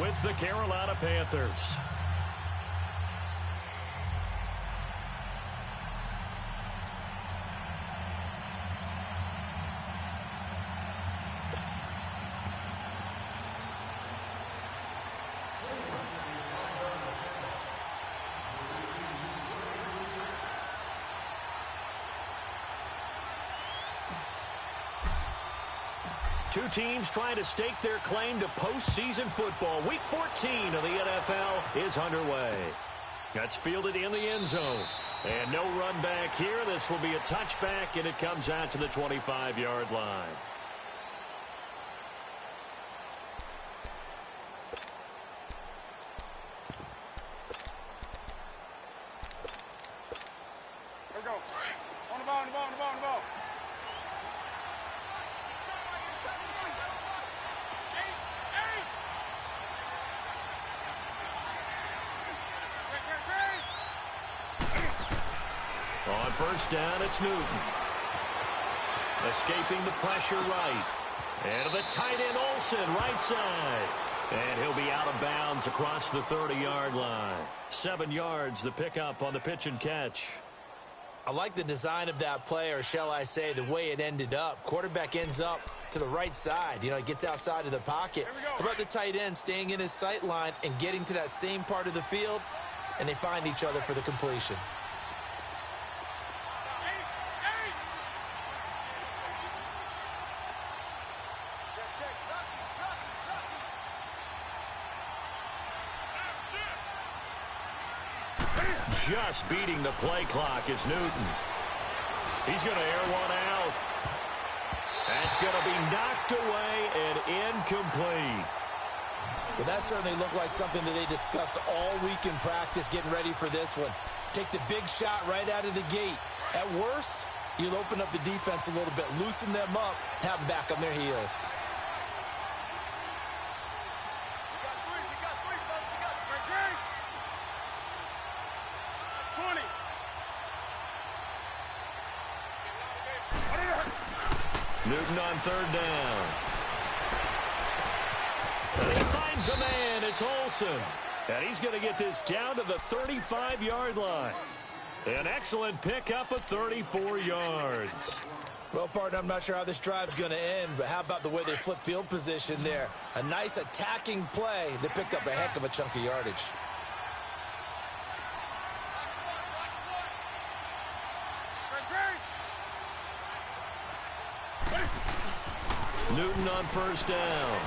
with the Carolina Panthers. Two teams trying to stake their claim to postseason football. Week 14 of the NFL is underway. That's fielded in the end zone. And no run back here. This will be a touchback, and it comes out to the 25-yard line. Here we go. On the ball, on the ball, on the ball, on the ball. On first down, it's Newton. Escaping the pressure right. And to the tight end, Olsen, right side. And he'll be out of bounds across the 30-yard line. 7 yards, the pickup on the pitch and catch. I like the design of that play, or shall I say the way it ended up. Quarterback ends up to the right side. You know, he gets outside of the pocket. How about the tight end staying in his sight line and getting to that same part of the field, and they find each other for the completion. Just beating the play clock is Newton. He's going to air one out. That's going to be knocked away and incomplete. Well, that certainly looked like something that they discussed all week in practice getting ready for this one. Take the big shot right out of the gate. At worst, you'll open up the defense a little bit, loosen them up, have them back on their heels. Newton on third down. And he finds a man. It's Olsen. And he's going to get this down to the 35-yard line. An excellent pickup of 34 yards. Well, partner, I'm not sure how this drive's going to end, but how about the way they flip field position there? A nice attacking play that picked up a heck of a chunk of yardage. Newton on first down.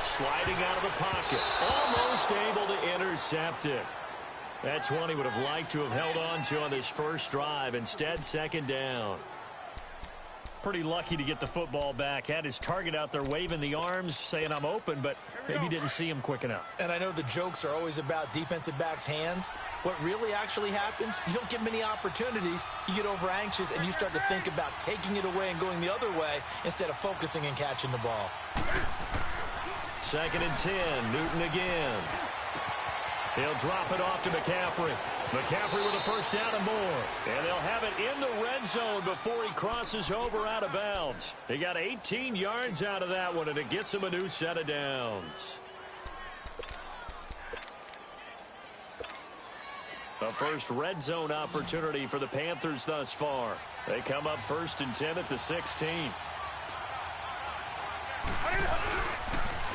Sliding out of the pocket. Almost able to intercept it. That's one he would have liked to have held on to on this first drive. Instead, second down. Pretty lucky to get the football back. Had his target out there waving the arms, saying I'm open, but maybe didn't see him quick enough. And I know the jokes are always about defensive backs' hands. What really actually happens, you don't get many opportunities. You get over anxious, and you start to think about taking it away and going the other way instead of focusing and catching the ball. 2nd and 10, Newton again. He'll drop it off to McCaffrey. McCaffrey with a first down and more. And they'll have it in the red zone before he crosses over out of bounds. He got 18 yards out of that one, and it gets him a new set of downs. A first red zone opportunity for the Panthers thus far. They come up 1st and 10 at the 16.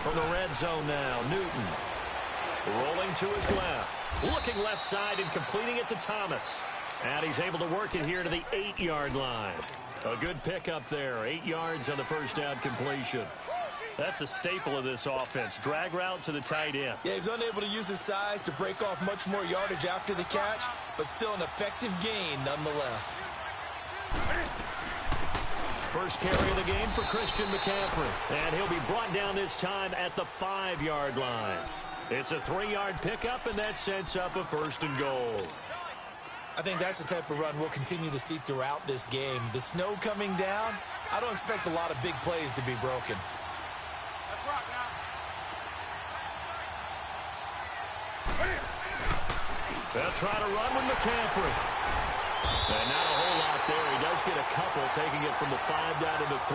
From the red zone now, Newton. Rolling to his left. Looking left side and completing it to Thomas. And he's able to work it here to the 8-yard line. A good pickup there. 8 yards on the first down completion. That's a staple of this offense. Drag route to the tight end. Yeah, he was unable to use his size to break off much more yardage after the catch, but still an effective gain nonetheless. First carry of the game for Christian McCaffrey. And he'll be brought down this time at the 5-yard line. It's a 3-yard pickup, and that sets up a 1st and goal. I think that's the type of run we'll continue to see throughout this game. The snow coming down, I don't expect a lot of big plays to be broken. They'll try to run with McCaffrey. And not a whole lot there. He does get a couple, taking it from the 5 down to the 3.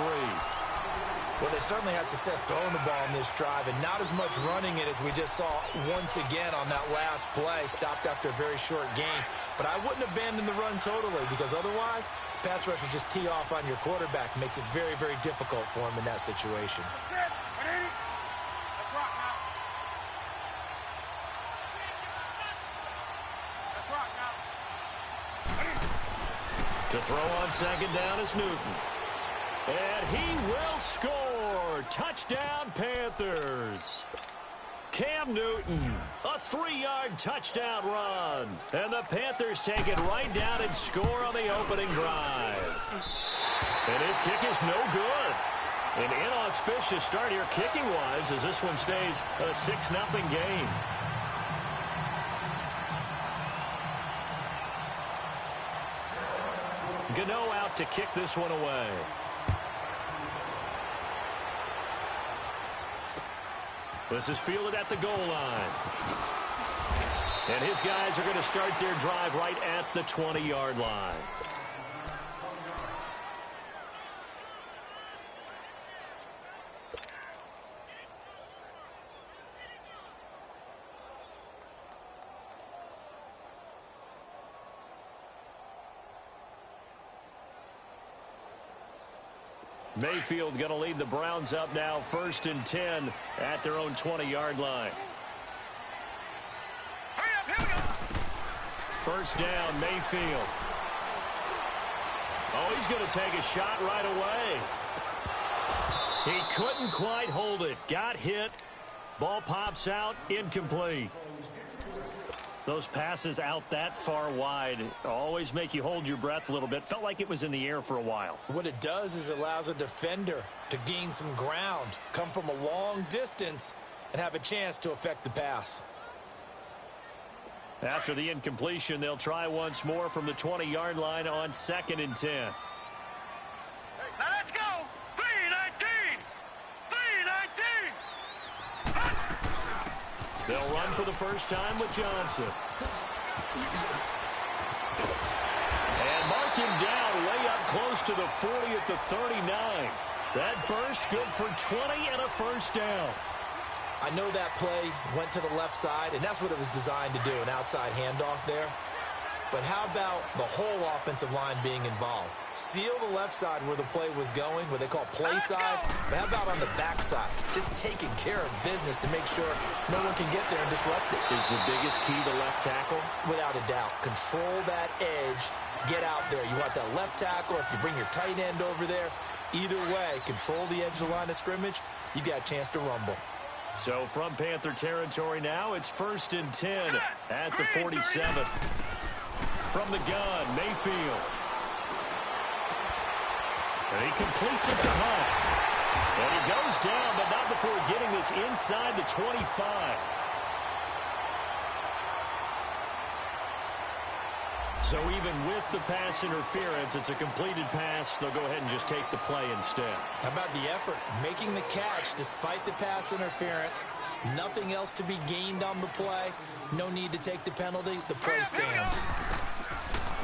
Well, they certainly had success throwing the ball in this drive, and not as much running it as we just saw once again on that last play. Stopped after a very short gain. But I wouldn't abandon the run totally, because otherwise, pass rushers just tee off on your quarterback. Makes it very, very difficult for him in that situation. To throw on second down is Newton. And he will score. Touchdown, Panthers. Cam Newton, a 3-yard touchdown run. And the Panthers take it right down and score on the opening drive. And his kick is no good. An inauspicious start here kicking-wise as this one stays a 6-0 game. Gano out to kick this one away. This is fielded at the goal line. And his guys are going to start their drive right at the 20-yard line. Mayfield going to lead the Browns up now, 1st and 10 at their own 20-yard line. First down, Mayfield. Oh, he's going to take a shot right away. He couldn't quite hold it. Got hit. Ball pops out, incomplete. Those passes out that far wide always make you hold your breath a little bit. Felt like it was in the air for a while. What it does is it allows a defender to gain some ground, come from a long distance, and have a chance to affect the pass. After the incompletion, they'll try once more from the 20-yard line on 2nd and 10. Hey, now let's go. 3-19. 3-19. They'll run for the first time with Johnson. And mark him down way up close to the 40 at the 39. That burst good for 20 and a first down. I know that play went to the left side, and that's what it was designed to do, an outside handoff there. But how about the whole offensive line being involved? Seal the left side where the play was going, what they call play side. But how about on the back side? Just taking care of business to make sure no one can get there and disrupt it. Is the biggest key to left tackle? Without a doubt. Control that edge. Get out there. You want that left tackle. If you bring your tight end over there, either way, control the edge of the line of scrimmage, you got a chance to rumble. So from Panther territory now, it's 1st and 10 at the 47. From the gun, Mayfield. And he completes it to Hunt. And he goes down, but not before getting this inside the 25. So even with the pass interference, it's a completed pass. They'll go ahead and just take the play instead. How about the effort? Making the catch despite the pass interference. Nothing else to be gained on the play. No need to take the penalty. The play stands.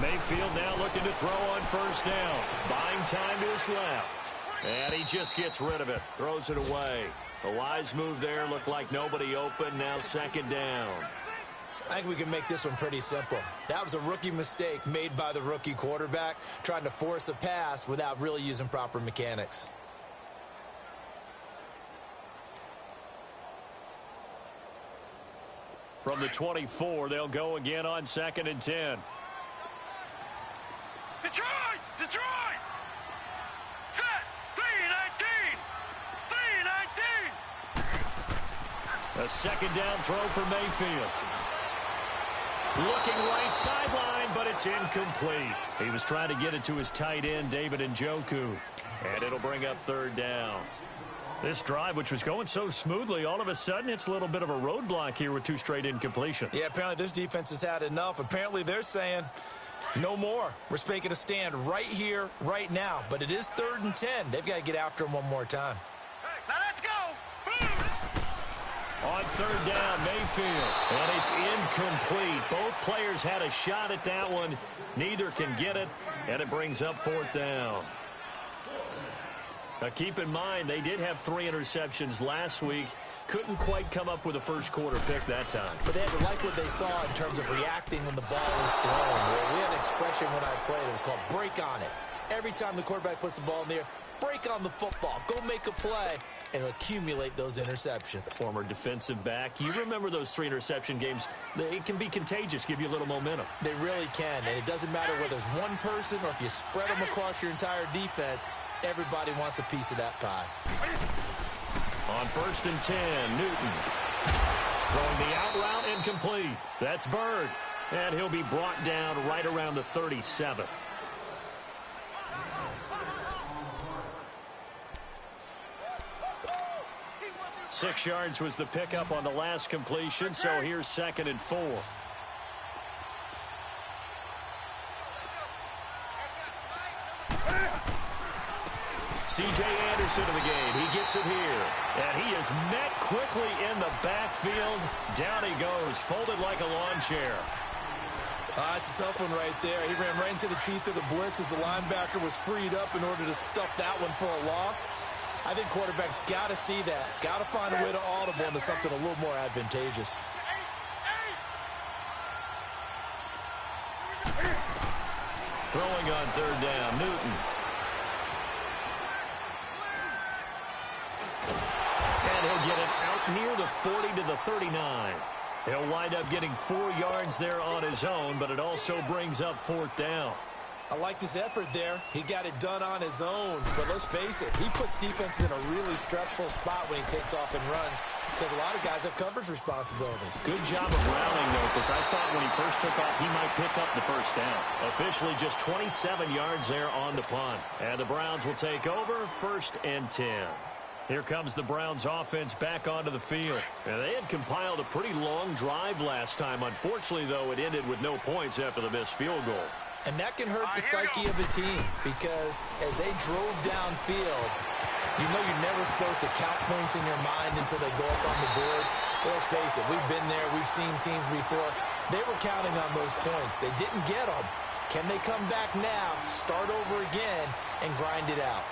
Mayfield now looking to throw on first down. Buying time to his left. And he just gets rid of it. Throws it away. A wise move there. Looked like nobody open. Now 2nd down. I think we can make this one pretty simple. That was a rookie mistake made by the rookie quarterback, trying to force a pass without really using proper mechanics. From the 24, they'll go again on 2nd and 10. Detroit! Detroit! Set! 3-19! 3-19! A 2nd down throw for Mayfield. Looking right sideline, but it's incomplete. He was trying to get it to his tight end, David Njoku. And it'll bring up 3rd down. This drive, which was going so smoothly, all of a sudden it's a little bit of a roadblock here with 2 straight incompletions. Yeah, apparently this defense has had enough. Apparently they're saying no more. We're making a stand right here, right now. But it is 3rd and 10. They've got to get after him one more time. Now let's go! On 3rd down, Mayfield. And it's incomplete. Both players had a shot at that one. Neither can get it. And it brings up 4th down. Now keep in mind, they did have 3 interceptions last week. Couldn't quite come up with a first quarter pick that time. But they had to like what they saw in terms of reacting when the ball was thrown. We had an expression when I played. It was called break on it. Every time the quarterback puts the ball in the air, break on the football. Go make a play and accumulate those interceptions. Former defensive back. You remember those 3 interception games. They can be contagious, give you a little momentum. They really can, and it doesn't matter whether it's one person or if you spread them across your entire defense. Everybody wants a piece of that pie. On 1st and 10, Newton. Throwing the out route incomplete. That's Bird. And he'll be brought down right around the 37. Six yards was the pickup on the last completion, so here's 2nd and 4. C.J. Anderson in the game. He gets it here. And he is met quickly in the backfield. Down he goes, folded like a lawn chair. It's a tough one right there. He ran right into the teeth of the blitz as the linebacker was freed up in order to stuff that one for a loss. I think quarterbacks got to see that. Got to find a way to audible into something a little more advantageous. Throwing on 3rd down, Newton. And he'll get it out near the 40 to the 39. He'll wind up getting 4 yards there on his own, but it also brings up 4th down. I liked his effort there. He got it done on his own. But let's face it, he puts defenses in a really stressful spot when he takes off and runs because a lot of guys have coverage responsibilities. Good job of rounding, though, because I thought when he first took off, he might pick up the 1st down. Officially just 27 yards there on the punt. And the Browns will take over 1st and 10. Here comes the Browns offense back onto the field. And they had compiled a pretty long drive last time. Unfortunately, though, it ended with no points after the missed field goal. And that can hurt the psyche of a team because as they drove downfield, you know you're never supposed to count points in your mind until they go up on the board. But let's face it, we've been there. We've seen teams before. They were counting on those points. They didn't get them. Can they come back now, start over again, and grind it out?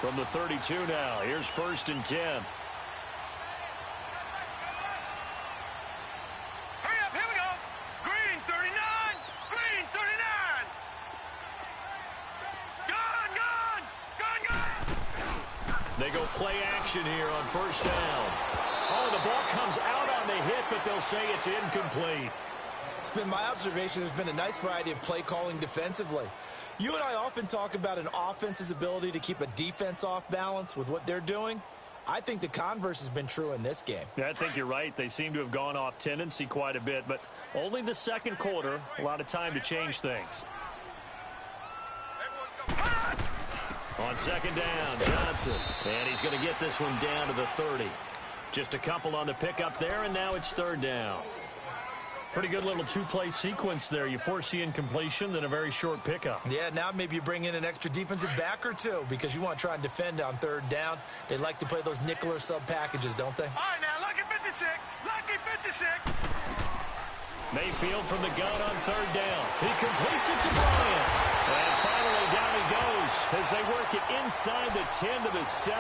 From the 32 now, here's 1st and 10. Hurry up, here we go. Green 39, green 39. Gone. They go play action here on 1st down. Oh, the ball comes out on the hit, but they'll say it's incomplete. It's been my observation there's been a nice variety of play calling defensively. You and I often talk about an offense's ability to keep a defense off balance with what they're doing. I think the converse has been true in this game. Yeah, I think you're right. They seem to have gone off tendency quite a bit, but only the 2nd quarter, a lot of time to change things. On 2nd down, Johnson. And he's going to get this one down to the 30. Just a couple on the pickup there, and now it's 3rd down. Pretty good little 2-play sequence there. You force the incompletion, then a very short pickup. Yeah, now maybe you bring in an extra defensive back or two because you want to try and defend on 3rd down. They like to play those nickel or sub packages, don't they? All right, now, lucky 56, lucky 56. Mayfield from the gun on 3rd down. He completes it to Bryant. And finally down he goes as they work it inside the 10 to the 7.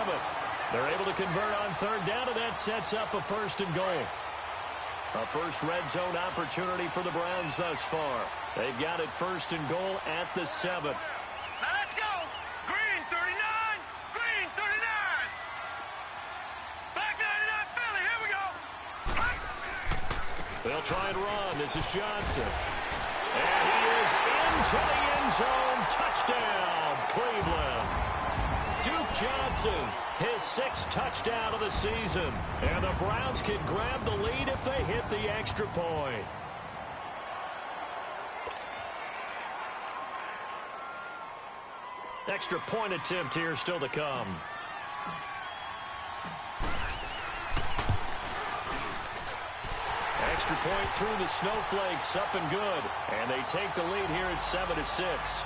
They're able to convert on 3rd down, and that sets up a 1st and goal. A first red zone opportunity for the Browns thus far. They've got it 1st and goal at the 7. Now let's go. Green 39, green 39. Back 99 Philly, here we go. They'll try and run. This is Johnson. And he is into the end zone. Touchdown, Cleveland. Duke Johnson, his 6th touchdown of the season. And the Browns can grab the lead if they hit the extra point. Extra point attempt here still to come. Extra point through the snowflakes, up and good. And they take the lead here at 7-6.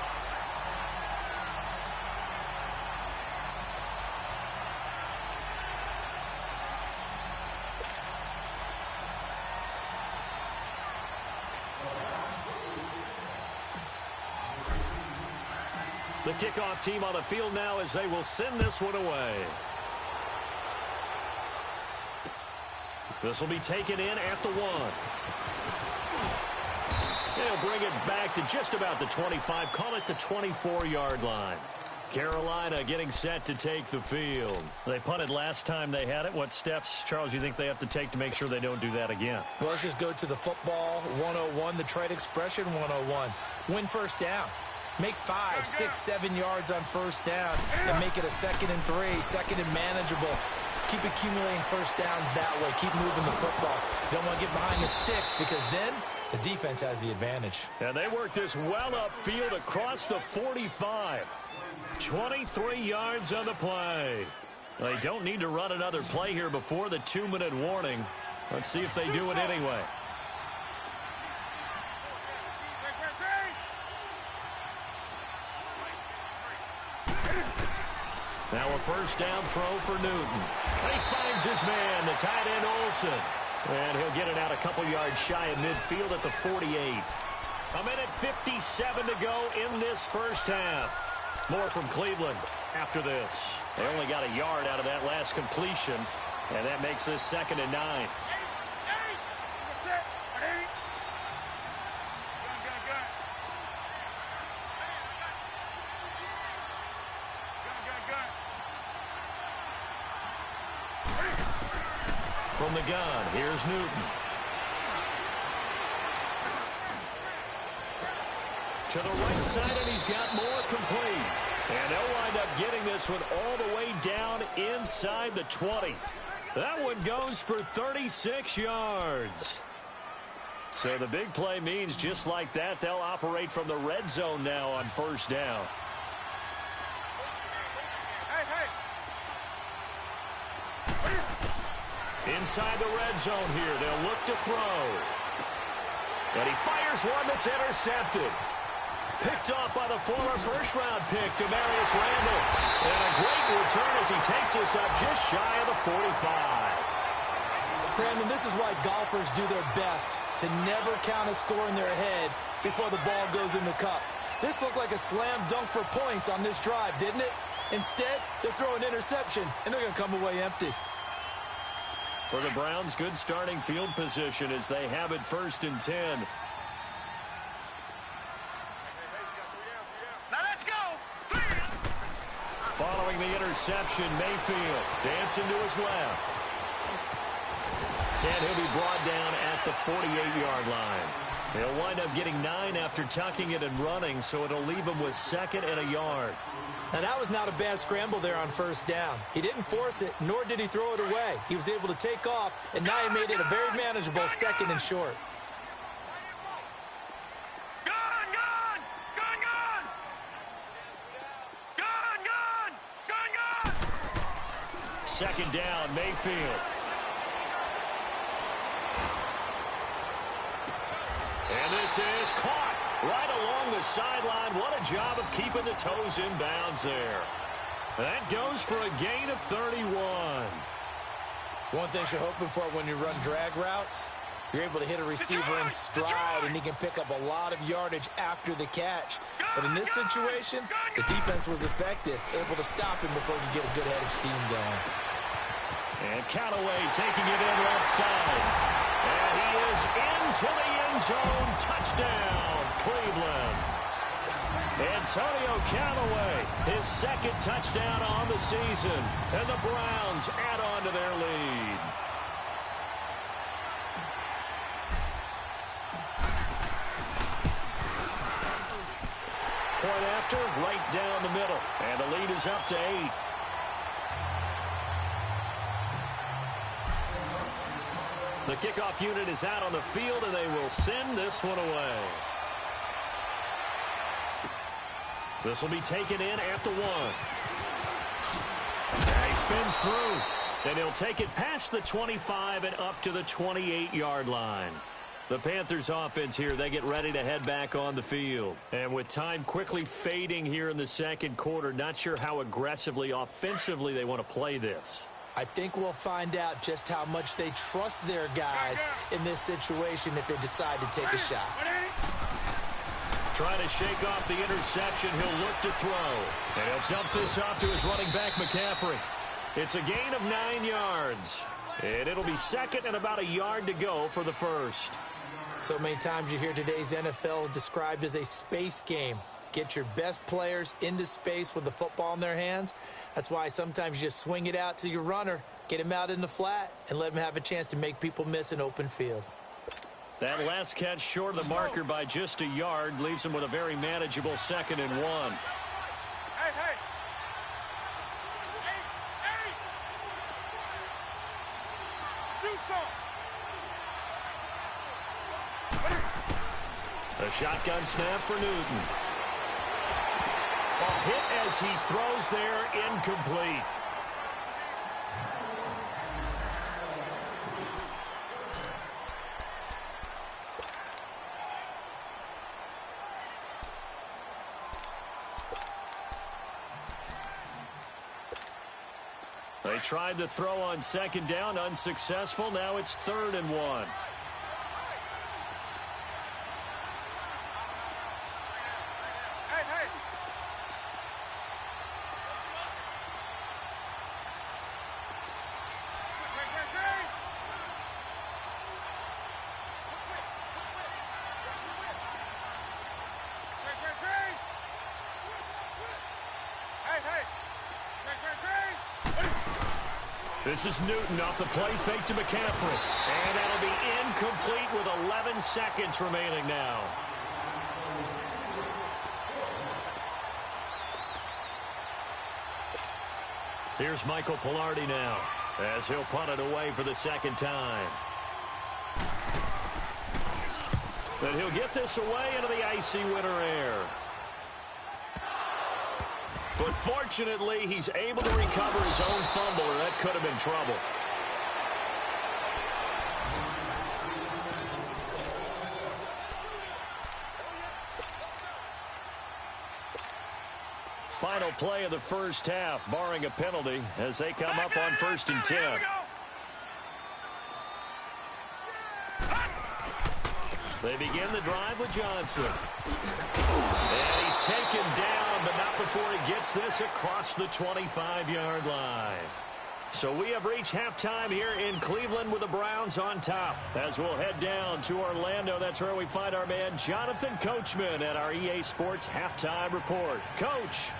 The kickoff team on the field now as they will send this one away. This will be taken in at the 1. They'll bring it back to just about the 25. Call it the 24-yard line. Carolina getting set to take the field. They punted last time they had it. What steps, Charles, you think they have to take to make sure they don't do that again? Well, let's just go to the football 101, the trade expression 101. Win first down. Make 5, 6, 7 yards on first down and make it a 2nd and 3, 2nd and manageable. Keep accumulating first downs that way. Keep moving the football. You don't want to get behind the sticks because then the defense has the advantage. And they work this well upfield across the 45. 23 yards on the play. They don't need to run another play here before the 2-minute warning. Let's see if they do it anyway. Now a first down throw for Newton. And he finds his man, the tight end Olsen. And he'll get it out a couple yards shy of midfield at the 48. A minute 57 to go in this first half. More from Cleveland after this. They only got a yard out of that last completion, and that makes this 2nd and 9. From the gun, here's Newton. To the right side, and he's got more complete. And they'll wind up getting this one all the way down inside the 20. That one goes for 36 yards. So the big play means just like that, they'll operate from the red zone now on first down. Inside the red zone here, they'll look to throw. And he fires one that's intercepted. Picked off by the former first-round pick, Demarius Randall. And a great return as he takes this up just shy of the 45. Brandon, this is why golfers do their best to never count a score in their head before the ball goes in the cup. This looked like a slam dunk for points on this drive, didn't it? Instead, they throw an interception, and they're going to come away empty. For the Browns, good starting field position as they have it 1st and 10. Following the interception, Mayfield dancing to his left. And he'll be brought down at the 48-yard line. He'll wind up getting 9 after tucking it and running, so it'll leave him with 2nd and a yard. Now, that was not a bad scramble there on first down. He didn't force it, nor did he throw it away. He was able to take off, and now he made it a very manageable 2nd and short. Second down, Mayfield. And this is caught right along the sideline. What a job of keeping the toes in bounds there. That goes for a gain of 31. One thing you're hoping for when you run drag routes, you're able to hit a receiver in stride, and he can pick up a lot of yardage after the catch. But in this situation, the defense was effective, able to stop him before you get a good head of steam going. And Callaway taking it in left side. And he is into the end zone. Touchdown, Cleveland. Antonio Callaway, his 2nd touchdown on the season. And the Browns add on to their lead. Point after, right down the middle. And the lead is up to 8. The kickoff unit is out on the field, and they will send this one away. This will be taken in at the 1. And he spins through. And he'll take it past the 25 and up to the 28-yard line. The Panthers offense here, they get ready to head back on the field. And with time quickly fading here in the 2nd quarter, not sure how aggressively, offensively they want to play this. I think we'll find out just how much they trust their guys in this situation if they decide to take a shot. trying to shake off the interception. He'll look to throw. And he'll dump this off to his running back, McCaffrey. It's a gain of 9 yards. And it'll be second and about a yard to go for the first. So many times you hear today's NFL described as a space game. Get your best players into space with the football in their hands. That's why sometimes you just swing it out to your runner, get him out in the flat, and let him have a chance to make people miss an open field. That last catch short of the marker by just a yard leaves him with a very manageable 2nd and 1. Hey, hey. Hey, hey. Do something. A shotgun snap for Newton. A hit as he throws there, incomplete. They tried to throw on 2nd down, unsuccessful. Now it's 3rd and 1. This is Newton off the play fake to McCaffrey. And that'll be incomplete with 11 seconds remaining now. Here's Michael Pilardi now as he'll punt it away for the 2nd time. But he'll get this away into the icy winter air. But fortunately, he's able to recover his own fumble, or that could have been trouble. Final play of the first half, barring a penalty, as they come up on 1st and 10. They begin the drive with Johnson. And he's taken down, but not before he gets this across the 25-yard line. So we have reached halftime here in Cleveland with the Browns on top. As we'll head down to Orlando, that's where we find our man Jonathan Coachman at our EA Sports Halftime Report. Coach.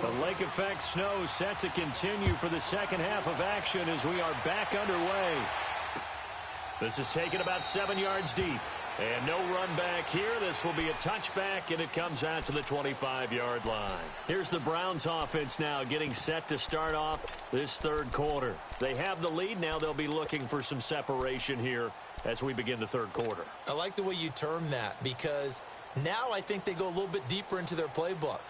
The lake effect snow set to continue for the second half of action as we are back underway. This is taken about 7 yards deep. And no run back here. This will be a touchback, and it comes out to the 25-yard line. Here's the Browns offense now getting set to start off this 3rd quarter. They have the lead. Now they'll be looking for some separation here as we begin the 3rd quarter. I like the way you term that, because now I think they go a little bit deeper into their playbook.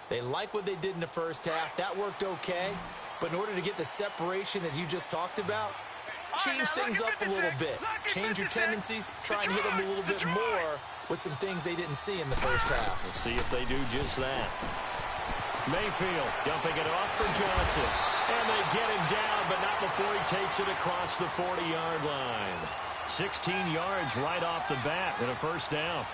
They like what they did in the first half. That worked okay. But in order to get the separation that you just talked about, change things up a little bit. Change your tendencies. Try and hit them a little bit more with some things they didn't see in the first half. We'll see if they do just that. Mayfield dumping it off for Johnson. And they get him down, but not before he takes it across the 40-yard line. 16 yards right off the bat and a first down.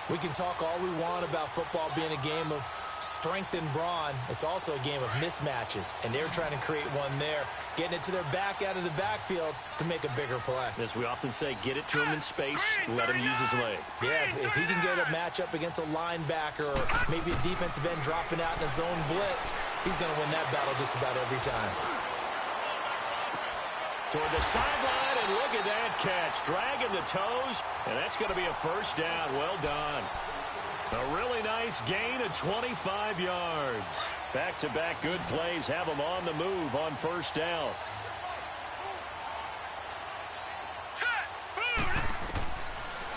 We can talk all we want about football being a game of strength and brawn. It's also a game of mismatches, and they're trying to create one there, getting it to their back out of the backfield to make a bigger play. As we often say, get it to him in space, let him use his leg. Yeah, if he can get a matchup against a linebacker or maybe a defensive end dropping out in a zone blitz, he's going to win that battle just about every time. Toward the sideline, and look at that catch. Dragging the toes, and that's going to be a first down. Well done. A really nice gain of 25 yards. Back-to-back good plays have them on the move on first down.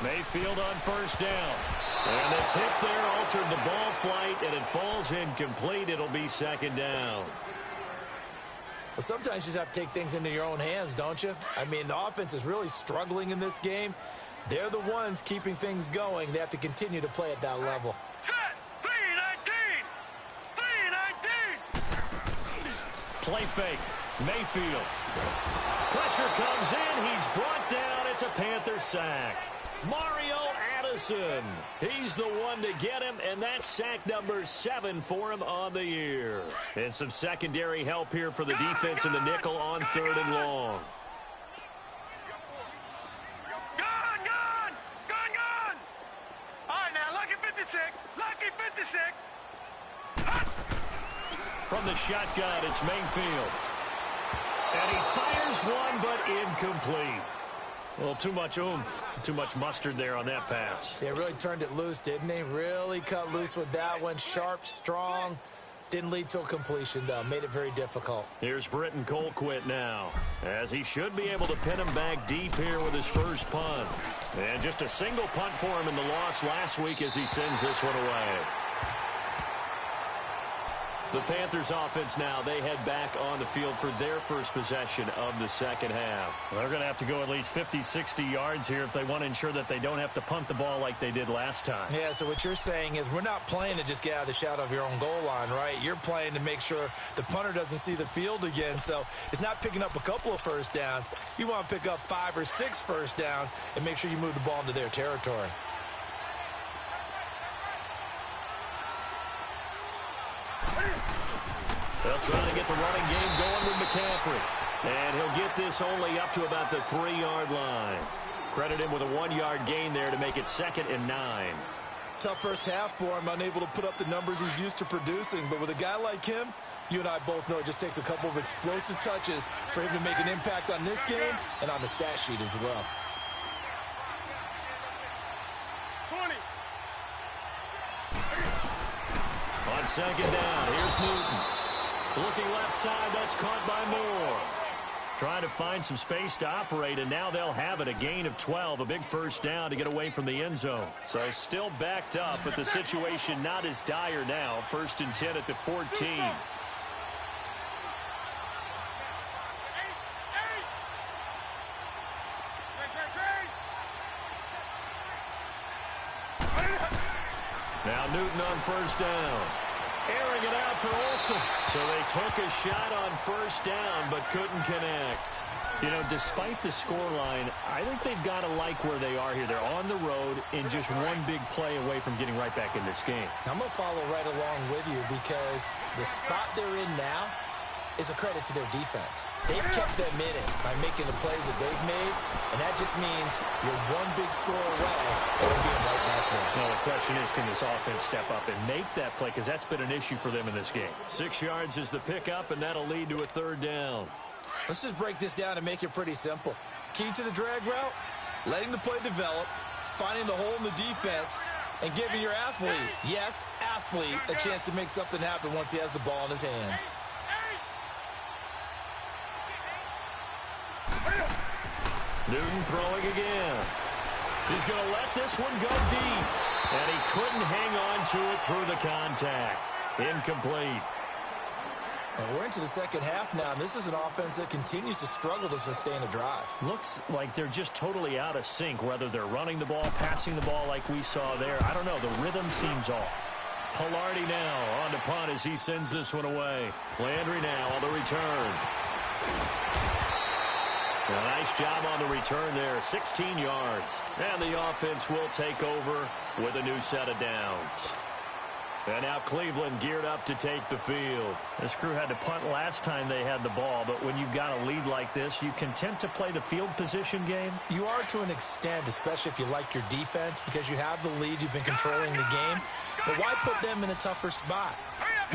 Mayfield on first down. And the tip there altered the ball flight, and it falls incomplete. It'll be second down. Well, sometimes you just have to take things into your own hands, don't you? I mean, the offense is really struggling in this game. They're the ones keeping things going. They have to continue to play at that level. Play fake. Mayfield. Pressure comes in. He's brought down. It's a Panther sack. Mario Addison. He's the one to get him, and that's sack number 7 for him on the year. And some secondary help here for the defense in the nickel on 3rd and long. Gone! All right, now, lucky 56. Lucky 56. From the shotgun, it's Mayfield. And he fires one, but incomplete. Well, too much oomph, too much mustard there on that pass. They really turned it loose, didn't they? Really cut loose with that one. Sharp, strong. Didn't lead to a completion, though. Made it very difficult. Here's Britton Colquitt now, as he should be able to pin him back deep here with his first punt. And just a single punt for him in the loss last week as he sends this one away. The Panthers offense now, they head back on the field for their first possession of the second half. They're going to have to go at least 50, 60 yards here if they want to ensure that they don't have to punt the ball like they did last time. Yeah, so what you're saying is we're not playing to just get out of the shadow of your own goal line, right? You're playing to make sure the punter doesn't see the field again. So it's not picking up a couple of first downs. You want to pick up 5 or 6 first downs and make sure you move the ball into their territory. They'll try to get the running game going with McCaffrey. And he'll get this only up to about the 3-yard line. Credit him with a 1-yard gain there to make it 2nd and 9. Tough first half for him, unable to put up the numbers he's used to producing. But with a guy like him, you and I both know it just takes a couple of explosive touches for him to make an impact on this game and on the stat sheet as well. 20. On 2nd down, here's Newton. Looking left side, that's caught by Moore. Trying to find some space to operate, and now they'll have it. A gain of 12, a big first down to get away from the end zone. So still backed up, but the situation not as dire now. 1st and 10 at the 14. Now Newton on 1st down. Airing it out for Olsen. So they took a shot on 1st down, but couldn't connect. You know, despite the scoreline, I think they've got to like where they are here. They're on the road and just one big play away from getting right back in this game. I'm going to follow right along with you because the spot they're in now is a credit to their defense. They've kept them in it by making the plays that they've made, and that just means you're one big score away from being right back there. Now, the question is, can this offense step up and make that play? Because that's been an issue for them in this game. 6 yards is the pickup, and that'll lead to a 3rd down. Let's just break this down and make it pretty simple. Key to the drag route, letting the play develop, finding the hole in the defense, and giving your athlete, yes, athlete, a chance to make something happen once he has the ball in his hands. Newton throwing again. He's going to let this one go deep. And he couldn't hang on to it through the contact. Incomplete. And we're into the second half now, and this is an offense that continues to struggle to sustain a drive. Looks like they're just totally out of sync, whether they're running the ball, passing the ball like we saw there. I don't know. The rhythm seems off. Pilardi now on to punt as he sends this one away. Landry now on the return. A nice job on the return there, 16 yards. And the offense will take over with a new set of downs. And now Cleveland geared up to take the field. This crew had to punt last time they had the ball, but when you've got a lead like this, you content to play the field position game? You are to an extent, especially if you like your defense, because you have the lead, you've been controlling the game. But why put them in a tougher spot?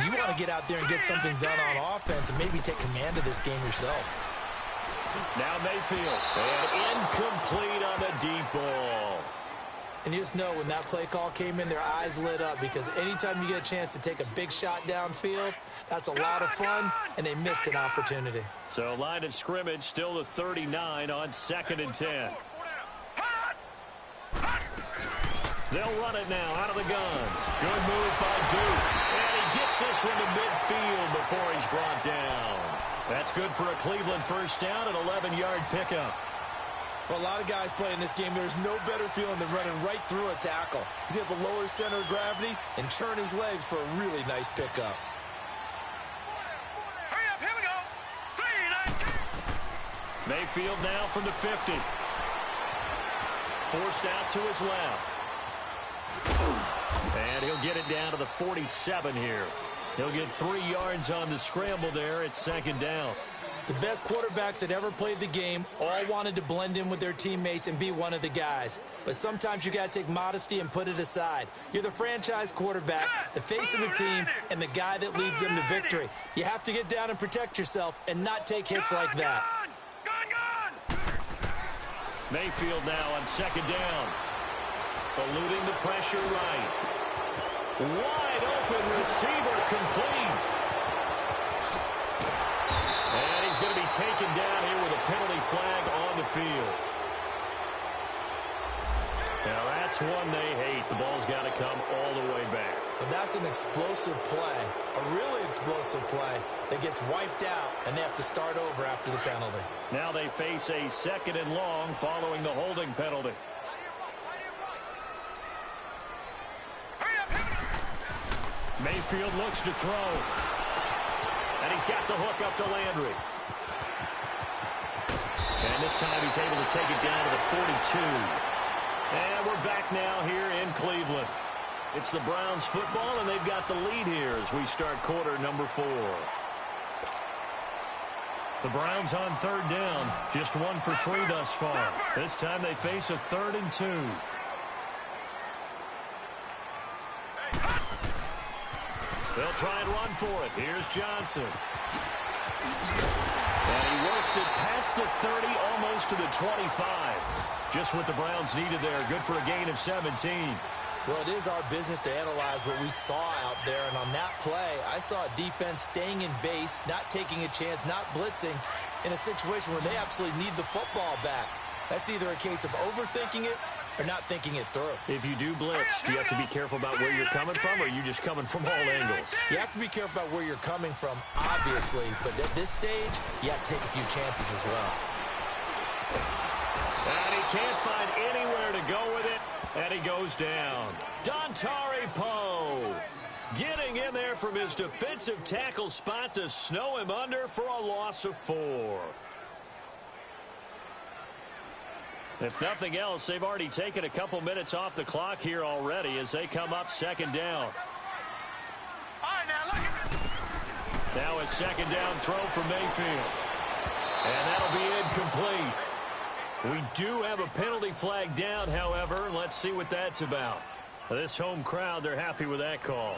You want to get out there and get something done on offense and maybe take command of this game yourself. Now Mayfield, and incomplete on the deep ball. And you just know when that play call came in, their eyes lit up because anytime you get a chance to take a big shot downfield, that's a lot of fun, and they missed an opportunity. So line of scrimmage still the 39 on 2nd and 10. They'll run it now out of the gun. Good move by Duke. And he gets this one to midfield before he's brought down. That's good for a Cleveland first down, an 11-yard pickup. For a lot of guys playing this game, there's no better feeling than running right through a tackle. He's able to lower his center of gravity and churn his legs for a really nice pickup. Hurry up, here we go. 3, 9, Mayfield now from the 50. Forced out to his left. And he'll get it down to the 47 here. He'll get 3 yards on the scramble there. It's second down. The best quarterbacks that ever played the game all wanted to blend in with their teammates and be one of the guys. But sometimes you got to take modesty and put it aside. You're the franchise quarterback, the face of the team, and the guy that leads them to victory. You have to get down and protect yourself and not take hits like that. Mayfield now on second down. Eluding the pressure right. Wide open receiver complete. And he's going to be taken down here with a penalty flag on the field. Now that's one they hate. The ball's got to come all the way back. So that's an explosive play, a really explosive play that gets wiped out, and they have to start over after the penalty. Now they face a second and long following the holding penalty. Mayfield looks to throw. And he's got the hook up to Landry. And this time he's able to take it down to the 42. And we're back now here in Cleveland. It's the Browns football, and they've got the lead here as we start quarter number 4. The Browns on third down. Just 1 for 3 thus far. This time they face a 3rd and 2. They'll try and run for it. Here's Johnson. And he works it past the 30, almost to the 25. Just what the Browns needed there. Good for a gain of 17. Well, it is our business to analyze what we saw out there. And on that play, I saw a defense staying in base, not taking a chance, not blitzing in a situation where they absolutely need the football back. That's either a case of overthinking it or not thinking it through. If you do blitz, do you have to be careful about where you're coming from, or are you just coming from all angles? You have to be careful about where you're coming from, obviously. But at this stage, you have to take a few chances as well. And he can't find anywhere to go with it, and he goes down. Dontari Poe getting in there from his defensive tackle spot to snow him under for a loss of 4. If nothing else, they've already taken a couple minutes off the clock here already as they come up second down. Now a second down throw for Mayfield. And that'll be incomplete. We do have a penalty flag down, however. Let's see what that's about. This home crowd, they're happy with that call.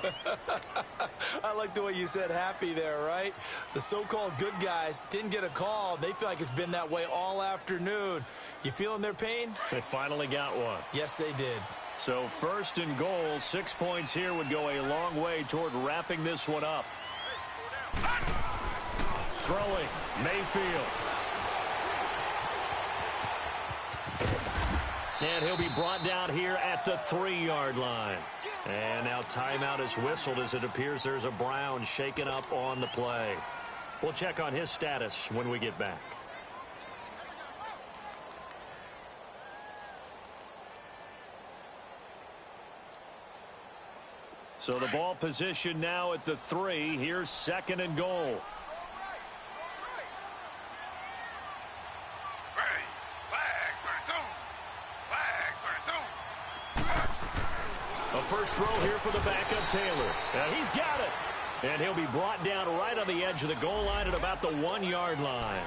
I like the way you said happy there, right? The so-called good guys didn't get a call. They feel like it's been that way all afternoon. You feeling their pain? They finally got one. Yes, they did. So 1st and goal, 6 points here would go a long way toward wrapping this one up. Throwing, Mayfield. And he'll be brought down here at the 3-yard line. And now timeout is whistled as it appears there's a Brown shaken up on the play. We'll check on his status when we get back. So the ball position now at the 3. Here's 2nd and goal. A first throw here for the backup Taylor. And he's got it. And he'll be brought down right on the edge of the goal line at about the 1-yard line.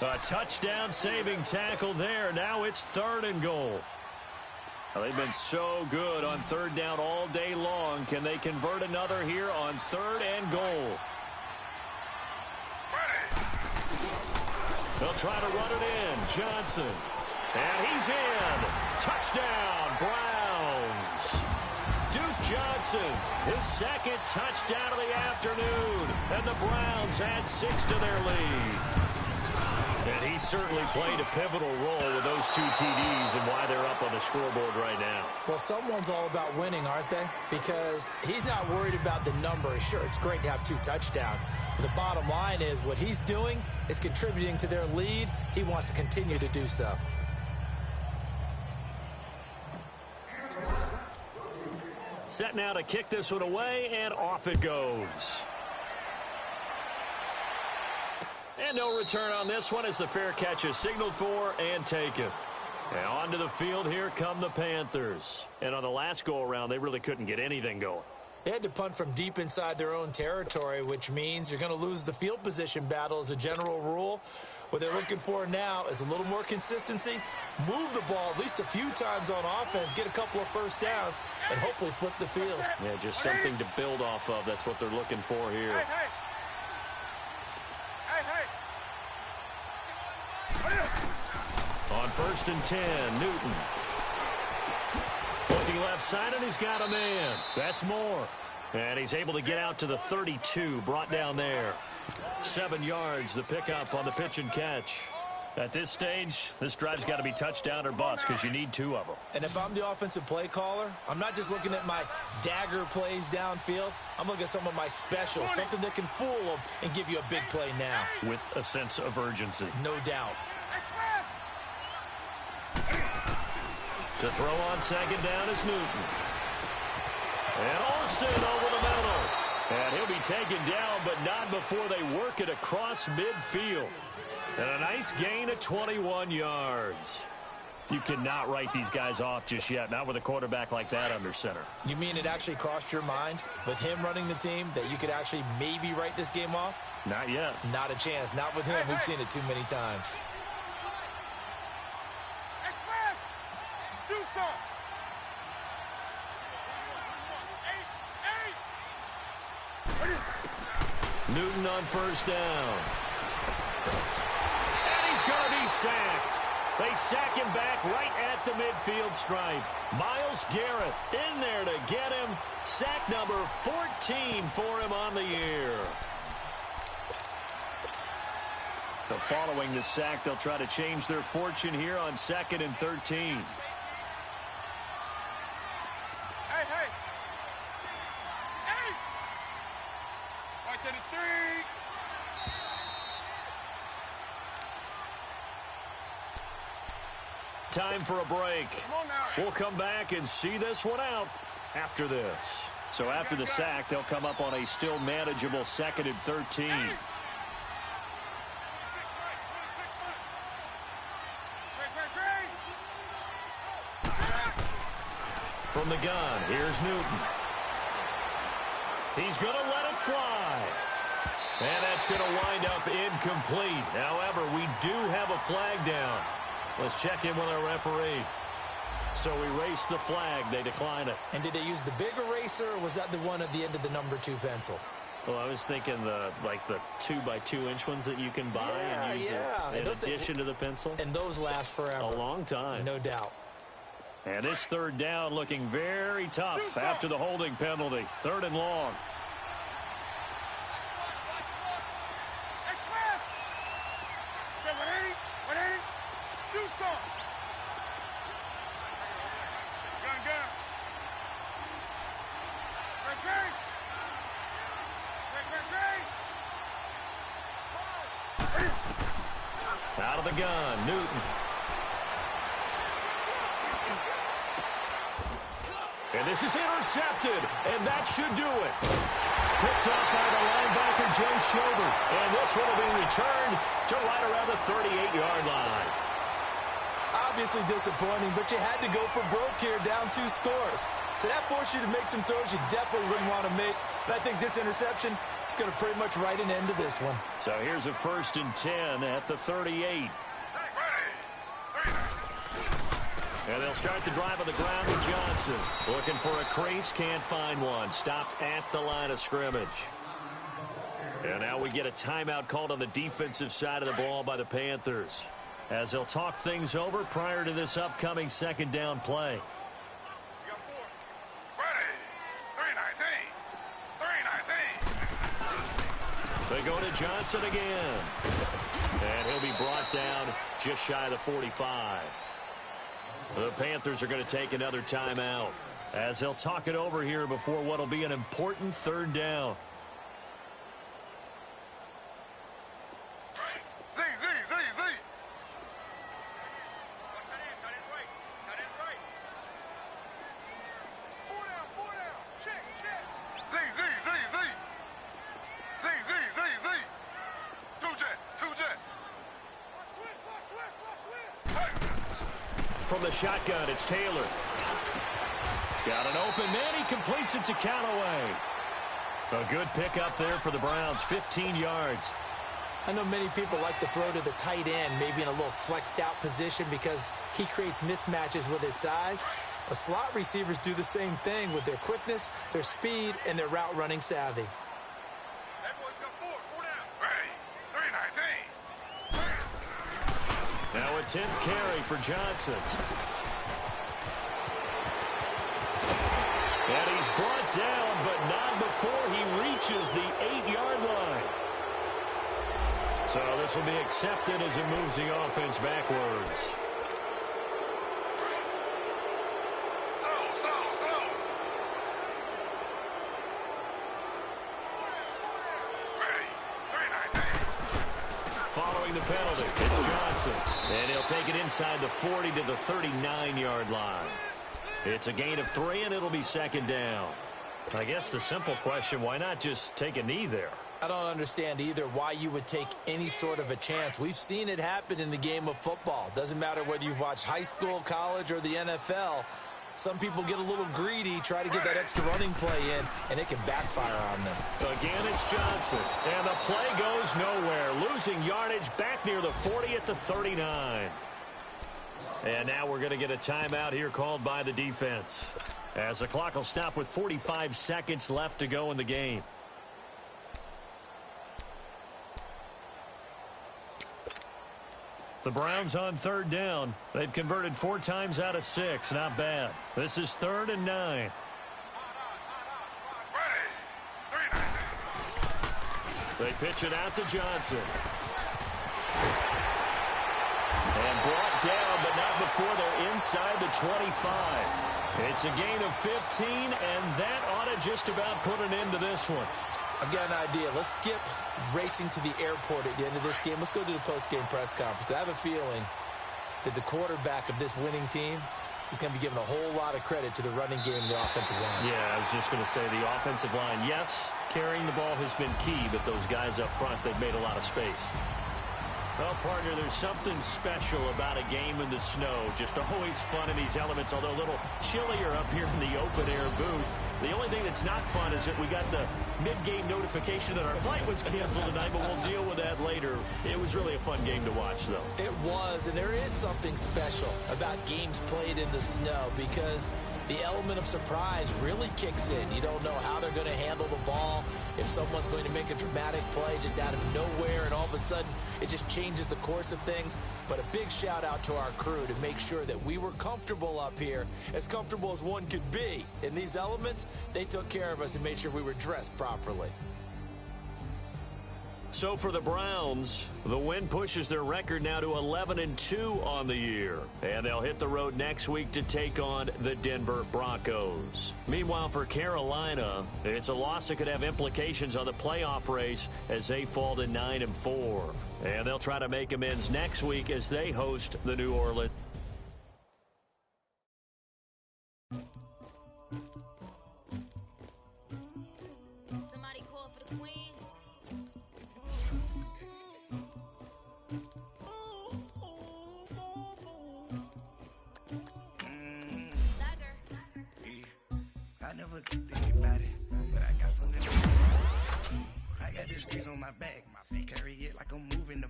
A touchdown saving tackle there. Now it's 3rd and goal. Well, they've been so good on 3rd down all day long. Can they convert another here on 3rd and goal? They'll try to run it in. Johnson. And he's in. Touchdown, Browns. Duke Johnson, his 2nd touchdown of the afternoon. And the Browns add 6 to their lead. And he certainly played a pivotal role with those 2 TDs and why they're up on the scoreboard right now. Well, someone's all about winning, aren't they? Because he's not worried about the number. Sure, it's great to have 2 touchdowns. But the bottom line is what he's doing is contributing to their lead. He wants to continue to do so. Set now to kick this one away, and off it goes. And no return on this one as the fair catch is signaled for and taken. And onto the field, here come the Panthers. And on the last go-around, they really couldn't get anything going. They had to punt from deep inside their own territory, which means you're going to lose the field position battle as a general rule. What they're looking for now is a little more consistency, move the ball at least a few times on offense, get a couple of first downs, and hopefully flip the field. Yeah, just something to build off of. That's what they're looking for here. On 1st and 10, Newton. Looking left side, and he's got a man. That's Moore. And he's able to get out to the 32, brought down there. 7 yards, the pickup on the pitch and catch. At this stage, this drive's got to be touchdown or bust because you need 2 of them. And if I'm the offensive play caller, I'm not just looking at my dagger plays downfield. I'm looking at some of my specials, something that can fool them and give you a big play now. With a sense of urgency. No doubt. To throw on 2nd down is Newton. And Olsen over the middle. And he'll be taken down, but not before they work it across midfield. And a nice gain of 21 yards. You cannot write these guys off just yet, not with a quarterback like that under center. You mean it actually crossed your mind with him running the team that you could actually maybe write this game off? Not yet. Not a chance. Not with him. We've seen it too many times. Newton on 1st down. And he's going to be sacked. They sack him back right at the midfield stripe. Myles Garrett in there to get him. Sack number 14 for him on the year. So following the sack, they'll try to change their fortune here on 2nd and 13. Time for a break. We'll come back and see this one out after this. So after the sack, they'll come up on a still manageable 2nd and 13. From the gun, here's Newton. He's going to let it fly. And that's going to wind up incomplete. However, we do have a flag down. Let's check in with our referee. So erase the flag. They decline it. And did they use the big eraser, or was that the one at the end of the number 2 pencil? Well, I was thinking the 2x2-inch ones that you can buy and use in addition to the pencil. And those last forever. A long time. No doubt. And this 3rd down looking very tough after the holding penalty. 3rd and long. Out of the gun, Newton. And this is intercepted, and that should do it. Picked up by the linebacker, Joe Schobert. And this one will be returned to right around the 38-yard line. Obviously disappointing, but you had to go for broke here, down 2 scores. So that forced you to make some throws you definitely wouldn't want to make. But I think this interception is going to pretty much write an end to this one. So here's a 1st and 10 at the 38. And they'll start the drive on the ground with Johnson. Looking for a crease, can't find one. Stopped at the line of scrimmage. And now we get a timeout called on the defensive side of the ball by the Panthers, as they'll talk things over prior to this upcoming 2nd down play. They go to Johnson again. And he'll be brought down just shy of the 45. The Panthers are going to take another timeout as they'll talk it over here before what will be an important 3rd down. from the shotgun. It's Taylor. He's got an open man. He completes it to Callaway. A good pickup there for the Browns, 15 yards. I know many people like to throw to the tight end, maybe in a little flexed out position because he creates mismatches with his size. But slot receivers do the same thing with their quickness, their speed, and their route running savvy. Now a 10th carry for Johnson. And he's brought down, but not before he reaches the 8-yard line. So this will be accepted as it moves the offense backwards. Following the penalty, it's Johnson. And he'll take it inside the 40 to the 39-yard line. It's a gain of 3, and it'll be second down. I guess the simple question, why not just take a knee there? I don't understand either why you would take any sort of a chance. We've seen it happen in the game of football. Doesn't matter whether you've watched high school, college, or the NFL. Some people get a little greedy, try to get that extra running play in, and it can backfire on them. Again, it's Johnson. And the play goes nowhere. Losing yardage back near the 40 at the 39. And now we're going to get a timeout here called by the defense, as the clock will stop with 45 seconds left to go in the game. The Browns on third down. They've converted 4 times out of 6. Not bad. This is 3rd and 9. They pitch it out to Johnson. And brought down, but not before they're inside the 25. It's a gain of 15, and that ought to just about put an end to this one. I've got an idea. Let's skip racing to the airport at the end of this game. Let's go to the post-game press conference. I have a feeling that the quarterback of this winning team is going to be giving a whole lot of credit to the running game and the offensive line. Yeah, I was just going to say the offensive line, yes, carrying the ball has been key, but those guys up front, they've made a lot of space. Well, partner, there's something special about a game in the snow. Just always fun in these elements, although a little chillier up here in the open-air booth. The only thing that's not fun is that we got the mid-game notification that our flight was canceled tonight, but we'll deal with that later. It was really a fun game to watch, though. It was, and there is something special about games played in the snow because the element of surprise really kicks in. You don't know how they're going to handle the ball, if someone's going to make a dramatic play just out of nowhere, and all of a sudden it just changes the course of things. But a big shout out to our crew to make sure that we were comfortable up here, as comfortable as one could be. In these elements, they took care of us and made sure we were dressed properly. So for the Browns, the win pushes their record now to 11-2 on the year. And they'll hit the road next week to take on the Denver Broncos. Meanwhile, for Carolina, it's a loss that could have implications on the playoff race as they fall to 9-4. And they'll try to make amends next week as they host the New Orleans. Somebody call for the queen. I never cooked anybody, but I got something to do. I got this piece on my back, carry it like I'm moving the.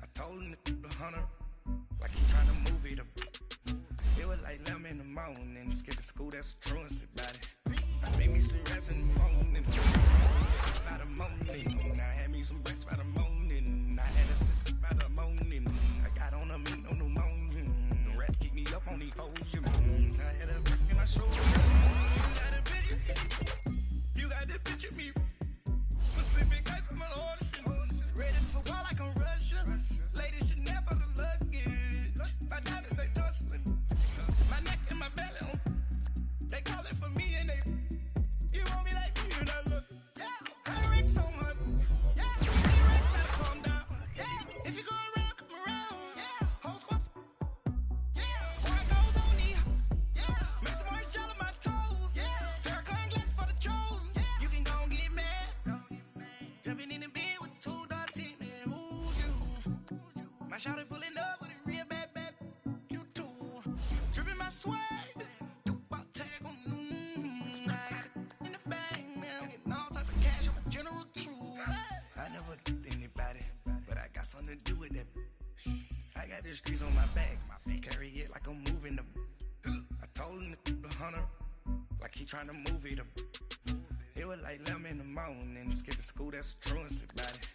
I told him to 100, like I'm trying to move it up. It was like 11 in the morning, skip to school, that's a truancy about it. I made me some rest in the morning, by the morning. I had me some breakfast by the morning. I had a sister by the morning. I got on a meat, no pneumonia. The rats keep me up on these hoes. I had a back in my shoulder. You got this picture me. Pacific ice on the ocean. Ready for war like I'm Russia. Ladies should never the luggage. My diamonds they tussling. My neck and my belly. They calling for me and they. You want me like me and I look. Yeah, I rank so much. Yeah, you rank better calm down. Yeah, if you go around, come around. Yeah, whole squad. Yeah, squad goes on me. Yeah, make some more gel on my toes. Yeah, Farrakhan glass for the chosen. Yeah, you can go and get mad. Jumping in the bed with 2 dots in it. Who you? My shawty pulling up with a real bad. You too. the streets on my back. Carry it like I'm moving the. I told him the 100, like he trying to move it up. It was like 11 in the morning, skipping school, that's a truancy about it.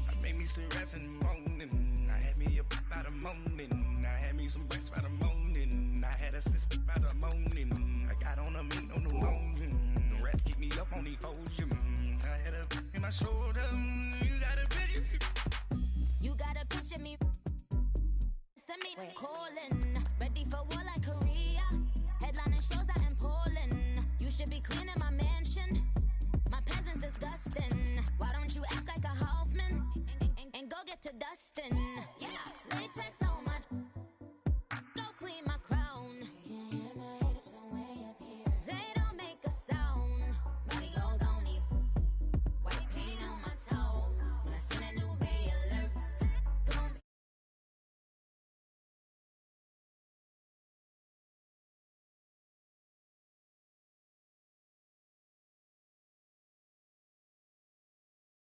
I made me some rest in the morning, I had me a pop by the morning. I had me some breaks by the morning, I had a six by the morning.